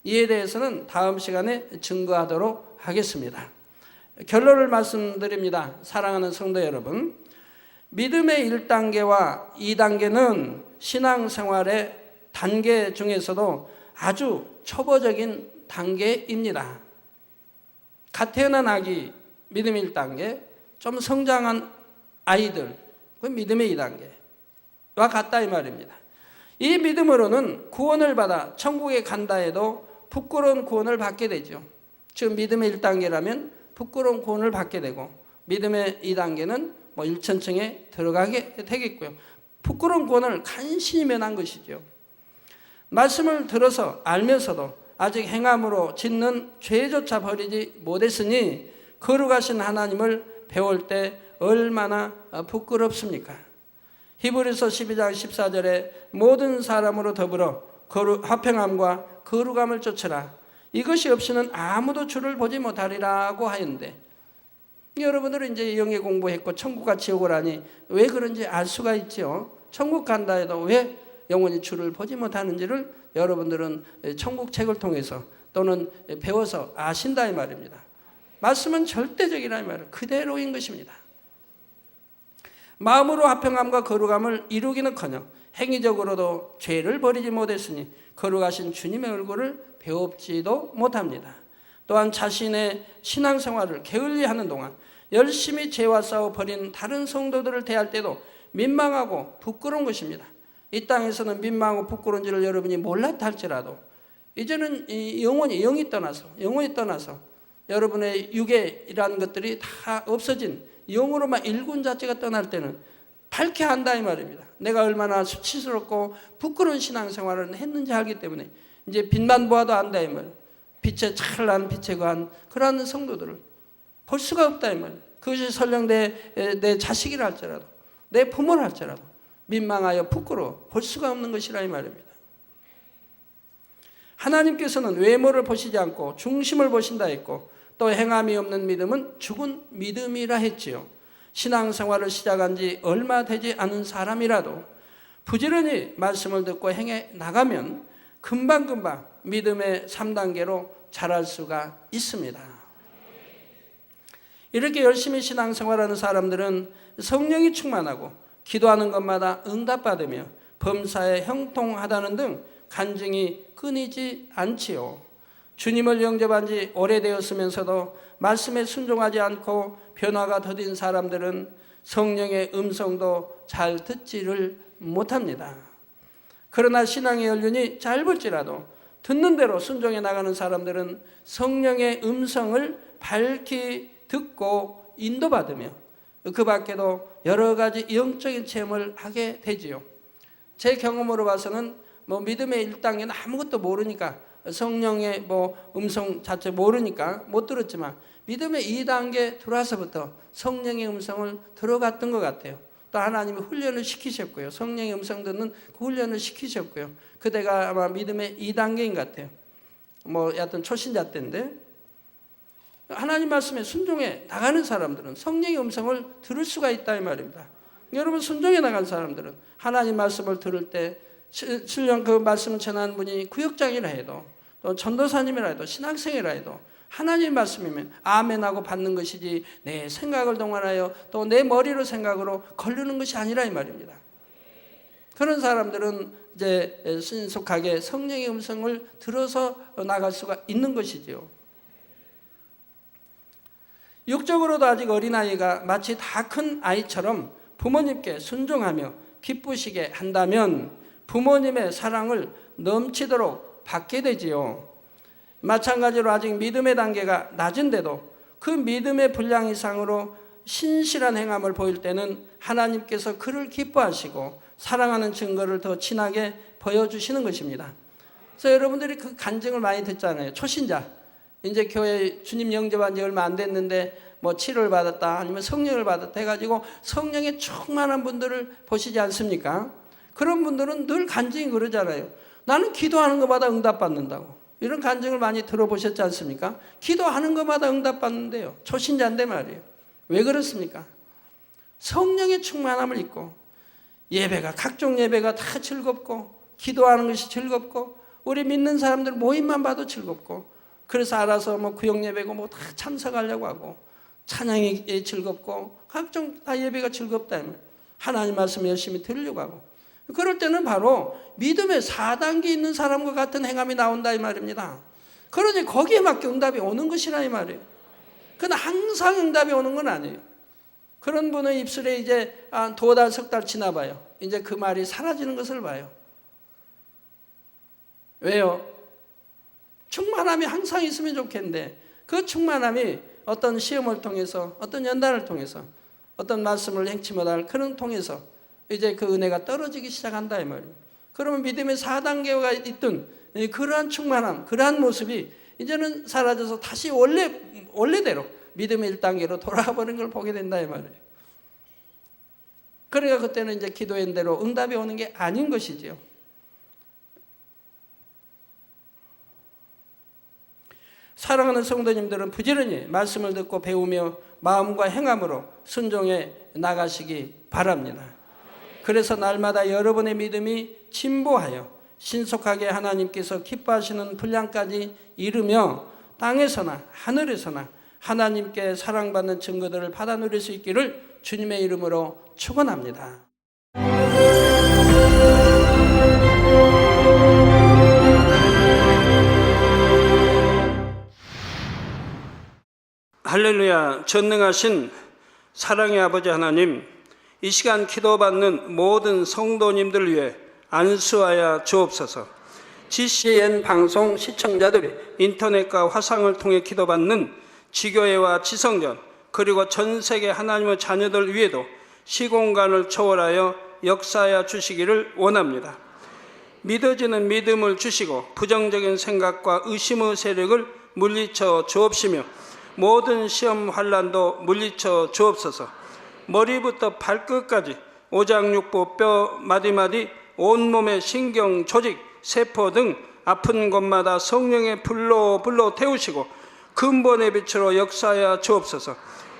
이에 대해서는 다음 시간에 증거하도록 하겠습니다. 결론을 말씀드립니다. 사랑하는 성도 여러분, 믿음의 1단계와 2단계는 신앙생활의 단계 중에서도 아주 초보적인 단계입니다. 갓 태어난 아기 믿음 1단계, 좀 성장한 아이들 그 믿음의 2단계와 같다 이 말입니다. 이 믿음으로는 구원을 받아 천국에 간다 해도 부끄러운 구원을 받게 되죠. 지금 믿음의 1단계라면 부끄러운 구원을 받게 되고 믿음의 2단계는 뭐 1천층에 들어가게 되겠고요. 부끄러운 구원을 간신히 면한 것이죠. 말씀을 들어서 알면서도 아직 행함으로 짓는 죄조차 버리지 못했으니 거룩하신 하나님을 배울 때 얼마나 부끄럽습니까? 히브리서 12장 14절에 모든 사람으로 더불어 화평함과 거룩함을 쫓으라. 이것이 없이는 아무도 주를 보지 못하리라고 하였는데, 여러분들은 이제 영예 공부했고 천국과 지옥을 아니 왜 그런지 알 수가 있죠. 천국 간다 해도 왜 영원히 주를 보지 못하는지를 여러분들은 천국 책을 통해서 또는 배워서 아신다 이 말입니다. 말씀은 절대적이라 이 말은 그대로인 것입니다. 마음으로 화평함과 거룩함을 이루기는커녕 행위적으로도 죄를 버리지 못했으니 거룩하신 주님의 얼굴을 배웁지도 못합니다. 또한 자신의 신앙생활을 게을리하는 동안 열심히 죄와 싸워 버린 다른 성도들을 대할 때도 민망하고 부끄러운 것입니다. 이 땅에서는 민망하고 부끄러운 줄을 여러분이 몰랐다 할지라도 이제는 영원히 떠나서 여러분의 육에이라는 것들이 다 없어진 영으로만 일군 자체가 떠날 때는 밝게 한다 이 말입니다. 내가 얼마나 수치스럽고 부끄러운 신앙생활을 했는지 알기 때문에 이제 빛만 보아도 안다 이 말이에요. 빛에 찬란한 빛에 관한 그러한 성도들을 볼 수가 없다 이 말이에요. 그것이 설령 내 자식이라 할지라도 내 부모라 할지라도 민망하여 부끄러워 볼 수가 없는 것이라 이 말입니다. 하나님께서는 외모를 보시지 않고 중심을 보신다 했고 또 행함이 없는 믿음은 죽은 믿음이라 했지요. 신앙생활을 시작한 지 얼마 되지 않은 사람이라도 부지런히 말씀을 듣고 행해 나가면 금방금방 믿음의 3단계로 자랄 수가 있습니다. 이렇게 열심히 신앙생활하는 사람들은 성령이 충만하고 기도하는 것마다 응답받으며 범사에 형통하다는 등 간증이 끊이지 않지요. 주님을 영접한 지 오래되었으면서도 말씀에 순종하지 않고 변화가 더딘 사람들은 성령의 음성도 잘 듣지를 못합니다. 그러나 신앙의 연륜이 짧을지라도 듣는 대로 순종해 나가는 사람들은 성령의 음성을 밝히 듣고 인도받으며 그 밖에도 여러 가지 영적인 체험을 하게 되지요. 제 경험으로 봐서는 믿음의 1단계는 아무것도 모르니까 성령의 음성 자체 모르니까 못 들었지만 믿음의 2단계 들어와서부터 성령의 음성을 들어갔던 것 같아요. 또 하나님이 훈련을 시키셨고요. 성령의 음성 듣는 그 훈련을 시키셨고요. 그때가 아마 믿음의 2단계인 것 같아요. 여하튼 초신자 때인데 하나님 말씀에 순종해 나가는 사람들은 성령의 음성을 들을 수가 있다 이 말입니다. 여러분 순종해 나간 사람들은 하나님 말씀을 들을 때 실령 그 말씀을 전하는 분이 구역장이라 해도 또 전도사님이라 해도 신학생이라 해도 하나님 말씀이면 아멘하고 받는 것이지 내 생각을 동원하여 또 내 머리로 생각으로 거르는 것이 아니라 이 말입니다. 그런 사람들은 이제 신속하게 성령의 음성을 들어서 나갈 수가 있는 것이지요. 육적으로도 아직 어린아이가 마치 다 큰 아이처럼 부모님께 순종하며 기쁘시게 한다면 부모님의 사랑을 넘치도록 받게 되지요. 마찬가지로 아직 믿음의 단계가 낮은데도 그 믿음의 분량 이상으로 신실한 행함을 보일 때는 하나님께서 그를 기뻐하시고 사랑하는 증거를 더 진하게 보여주시는 것입니다. 그래서 여러분들이 그 간증을 많이 듣잖아요. 초신자 이제 교회 주님 영접한 지 얼마 안 됐는데 치료를 받았다 아니면 성령을 받았다 해가지고 성령의 충만한 분들을 보시지 않습니까? 그런 분들은 늘 간증이 그러잖아요. 나는 기도하는 것마다 응답받는다고. 이런 간증을 많이 들어보셨지 않습니까? 기도하는 것마다 응답받는데요. 초신자인데 말이에요. 왜 그렇습니까? 성령의 충만함을 입고 예배가 각종 예배가 다 즐겁고 기도하는 것이 즐겁고 우리 믿는 사람들 모임만 봐도 즐겁고 그래서 알아서 구역 예배고 다 참석하려고 하고 찬양이 즐겁고 각종 다 예배가 즐겁다. 하나님 말씀 열심히 들으려고 하고 그럴 때는 바로 믿음의 4단계 있는 사람과 같은 행함이 나온다 이 말입니다. 그러니 거기에 맞게 응답이 오는 것이라 이 말이에요. 그러나 항상 응답이 오는 건 아니에요. 그런 분의 입술에 이제 2달, 3달 지나봐요. 이제 그 말이 사라지는 것을 봐요. 왜요? 충만함이 항상 있으면 좋겠는데 그 충만함이 어떤 시험을 통해서 어떤 연단을 통해서 어떤 말씀을 행치 못할 그런 통해서 이제 그 은혜가 떨어지기 시작한다 이 말이에요. 그러면 믿음의 4단계가 있던 그러한 충만함, 그러한 모습이 이제는 사라져서 다시 원래대로 믿음의 1단계로 돌아가 버린 걸 보게 된다 이 말이에요. 그러니까 그때는 이제 기도한 대로 응답이 오는 게 아닌 것이지요. 사랑하는 성도님들은 부지런히 말씀을 듣고 배우며 마음과 행함으로 순종해 나가시기 바랍니다. 그래서 날마다 여러분의 믿음이 진보하여 신속하게 하나님께서 기뻐하시는 분량까지 이르며 땅에서나 하늘에서나 하나님께 사랑받는 증거들을 받아 누릴 수 있기를 주님의 이름으로 축원합니다. 할렐루야. 전능하신 사랑의 아버지 하나님, 이 시간 기도받는 모든 성도님들을 위해 안수하여 주옵소서. GCN 방송 시청자들이 인터넷과 화상을 통해 기도받는 지교회와 지성전 그리고 전 세계 하나님의 자녀들 위에도 시공간을 초월하여 역사하여 주시기를 원합니다. 믿어지는 믿음을 주시고 부정적인 생각과 의심의 세력을 물리쳐 주옵시며 모든 시험 환난도 물리쳐 주옵소서. 머리부터 발끝까지 오장육부 뼈 마디마디 온몸의 신경 조직 세포 등 아픈 곳마다 성령의 불로 태우시고 근본의 빛으로 역사하여 주옵소서.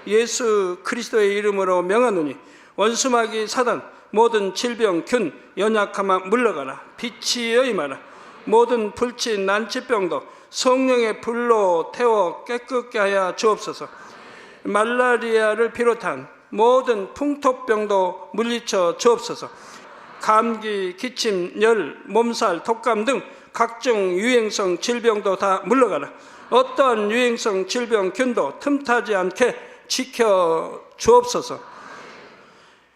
예수 그리스도의 이름으로 명하노니 원수마귀 사단 모든 질병 균 연약함아 물러가라. 빛이여 임하라. 모든 불치 난치병도 성령의 불로 태워 깨끗게 하여 주옵소서. 말라리아를 비롯한 모든 풍토병도 물리쳐 주옵소서. 감기, 기침, 열, 몸살, 독감 등 각종 유행성 질병도 다 물러가라. 어떠한 유행성 질병균도 틈타지 않게 지켜 주옵소서.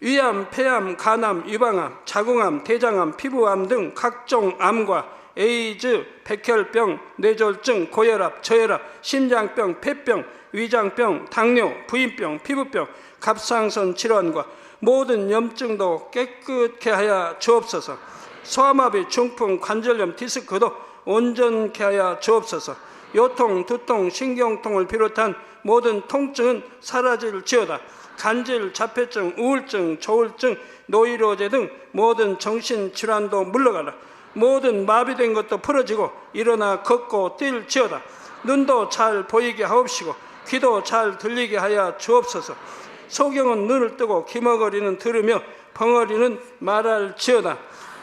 위암, 폐암, 간암, 유방암, 자궁암, 대장암, 피부암 등 각종 암과 에이즈, 백혈병, 뇌졸중, 고혈압, 저혈압, 심장병, 폐병, 위장병, 당뇨, 부인병, 피부병, 갑상선 질환과 모든 염증도 깨끗게 하여 주옵소서. 소아마비, 중풍, 관절염, 디스크도 온전케 하여 주옵소서. 요통, 두통, 신경통을 비롯한 모든 통증은 사라질지어다. 간질, 자폐증, 우울증, 조울증, 노이로제 등 모든 정신질환도 물러가라. 모든 마비된 것도 풀어지고 일어나 걷고 뛸지어다. 눈도 잘 보이게 하옵시고 귀도 잘 들리게 하여 주옵소서. 소경은 눈을 뜨고 기머거리는 들으며 벙어리는 말할지어다.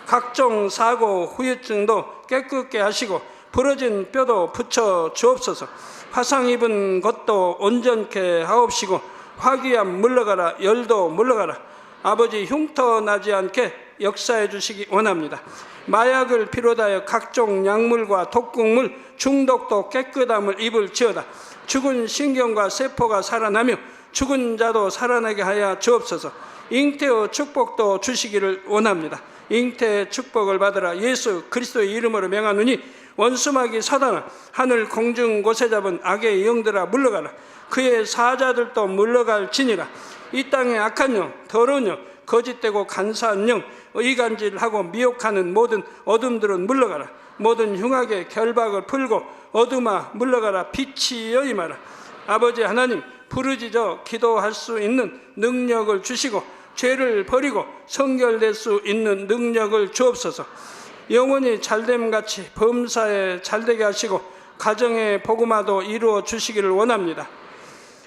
각종 사고, 후유증도 깨끗게 하시고 부러진 뼈도 붙여 주옵소서. 화상 입은 것도 온전케 하옵시고 화기암 물러가라. 열도 물러가라. 아버지 흉터 나지 않게 역사해 주시기 원합니다. 마약을 비롯하여 각종 약물과 독극물 중독도 깨끗함을 입을지어다. 죽은 신경과 세포가 살아나며 죽은 자도 살아나게 하여 주옵소서. 잉태의 축복도 주시기를 원합니다. 잉태의 축복을 받으라. 예수 그리스도의 이름으로 명하노니 원수마귀 사단아, 하늘 공중 곳에 잡은 악의 영들아 물러가라. 그의 사자들도 물러갈지니라. 이 땅의 악한 영, 더러운 영, 거짓되고 간사한 영, 이간질하고 미혹하는 모든 어둠들은 물러가라. 모든 흉악의 결박을 풀고 어둠아 물러가라. 빛이여 임하라. 아버지 하나님, 부르짖어 기도할 수 있는 능력을 주시고 죄를 버리고 성결될 수 있는 능력을 주옵소서. 영원히 잘됨같이 범사에 잘되게 하시고 가정의 복음화도 이루어 주시기를 원합니다.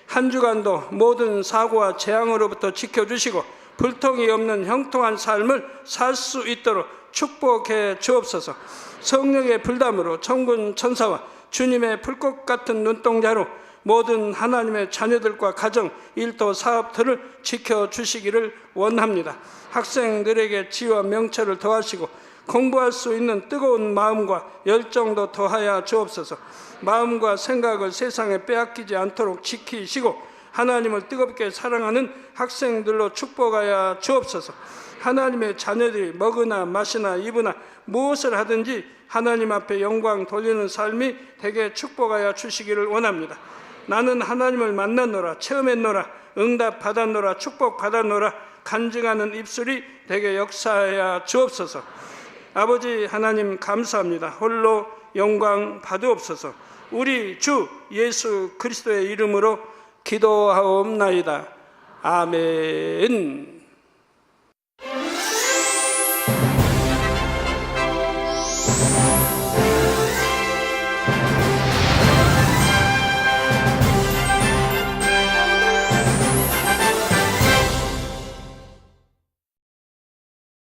한 주간도 모든 사고와 재앙으로부터 지켜주시고 불통이 없는 형통한 삶을 살 수 있도록 축복해 주옵소서. 성령의 불담으로 천군 천사와 주님의 불꽃 같은 눈동자로 모든 하나님의 자녀들과 가정, 일도, 사업들을 지켜주시기를 원합니다. 학생들에게 지혜와 명철을 더하시고 공부할 수 있는 뜨거운 마음과 열정도 더하여 주옵소서. 마음과 생각을 세상에 빼앗기지 않도록 지키시고 하나님을 뜨겁게 사랑하는 학생들로 축복하여 주옵소서. 하나님의 자녀들이 먹으나 마시나 입으나 무엇을 하든지 하나님 앞에 영광 돌리는 삶이 되게 축복하여 주시기를 원합니다. 나는 하나님을 만났노라, 체험했노라, 응답 받았노라, 축복 받았노라 간증하는 입술이 되게 역사하여 주옵소서. 아버지 하나님 감사합니다. 홀로 영광 받으옵소서. 우리 주 예수 그리스도의 이름으로 기도하옵나이다. 아멘.